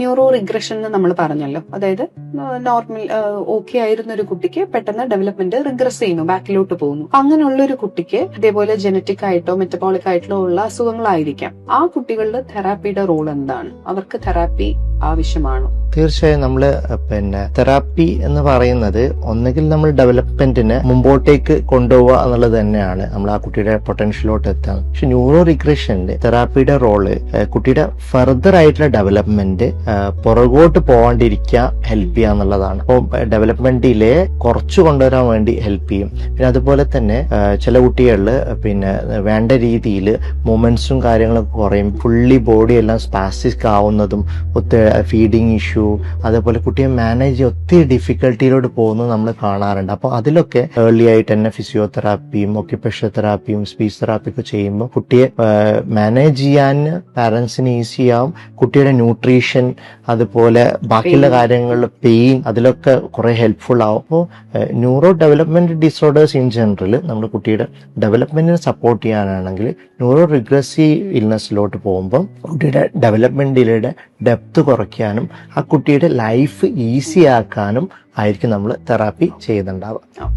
Neuro regression എന്ന് നമ്മൾ പറഞ്ഞല്ലോ, അതായത് നോർമൽ ഓക്കെ ആയിരുന്ന ഒരു കുട്ടിക്ക് പെട്ടെന്ന് ഡെവലപ്മെന്റ് റിഗ്രസ് ചെയ്യുന്നു, ബാക്കിലോട്ട് പോകുന്നു. അങ്ങനെയുള്ള ഒരു കുട്ടിക്ക് ഇതേപോലെ ജനറ്റിക് ആയിട്ടോ മെറ്റബോളിക് ആയിട്ടോ ഉള്ള അസുഖങ്ങളായിരിക്കാം. ആ കുട്ടികളുടെ തെറാപ്പിയുടെ റോൾ എന്താണ്? അവർക്ക് തെറാപ്പി ആവശ്യമാണോ? തീർച്ചയായും നമ്മൾ തെറാപ്പി എന്ന് പറയുന്നത് ഒന്നുകിൽ നമ്മൾ ഡെവലപ്മെന്റിനെ മുമ്പോട്ടേക്ക് കൊണ്ടുപോവുക എന്നുള്ളത് തന്നെയാണ്, നമ്മൾ ആ കുട്ടിയുടെ പൊട്ടൻഷ്യലോട്ട് എത്താൻ. പക്ഷെ ന്യൂറോ റിഗ്രഷന്റെ തെറാപ്പിയുടെ റോള് കുട്ടിയുടെ ഫർദർ ആയിട്ടുള്ള ഡെവലപ്മെന്റ് പുറകോട്ട് പോകാണ്ടിരിക്കാൻ ഹെൽപ്പ് ചെയ്യുക എന്നുള്ളതാണ്. അപ്പോൾ ഡെവലപ്മെന്റ് ഡിലേ കുറച്ചു കൊണ്ടുവരാൻ വേണ്ടി ഹെൽപ്പ് ചെയ്യും. പിന്നെ അതുപോലെ തന്നെ ചില കുട്ടികളിൽ വേണ്ട രീതിയിൽ മൂവ്മെന്റ്സും കാര്യങ്ങളൊക്കെ കുറയും, ഫുള്ളി ബോഡി എല്ലാം സ്പാസ്റ്റിക് ആവുന്നതും, ഫീഡിങ് ഇഷ്യൂ, അതേപോലെ കുട്ടിയെ മാനേജ് ചെയ്യാൻ ഒത്തിരി ഡിഫിക്കൽട്ടിയിലോട്ട് പോകുന്നത് നമ്മൾ കാണാറുണ്ട്. അപ്പോൾ അതിലൊക്കെ ഏർലി ആയിട്ട് തന്നെ ഫിസിയോതെറാപ്പിയും ഒക്യുപേഷണൽ തെറാപ്പിയും സ്പീച്ച് തെറാപ്പിയൊക്കെ ചെയ്യുമ്പോൾ കുട്ടിയെ മാനേജ് ചെയ്യാൻ പാരന്റ്സിന് ഈസി ആവും. കുട്ടിയുടെ ന്യൂട്രീഷൻ അതുപോലെ ബാക്കിയുള്ള കാര്യങ്ങളിൽ പെയിൻ അതിലൊക്കെ കുറെ ഹെൽപ്ഫുൾ ആവും. അപ്പോൾ neuro development disorders in general നമ്മുടെ കുട്ടിയുടെ ഡെവലപ്മെന്റിനെ സപ്പോർട്ട് ചെയ്യാനാണെങ്കിൽ ന്യൂറോ റിഗ്രസീവ് ഇൽനെസ്സിലോട്ട് പോകുമ്പോൾ കുട്ടിയുടെ ഡെവലപ്മെന്റ് ഡിലേയുടെ ഡെപ്ത് കുറയ്ക്കാനും ആ കുട്ടിയുടെ ലൈഫ് ഈസി ആക്കാനും ആയിരിക്കും നമ്മൾ തെറാപ്പി ചെയ്യുന്നുണ്ടാവുക.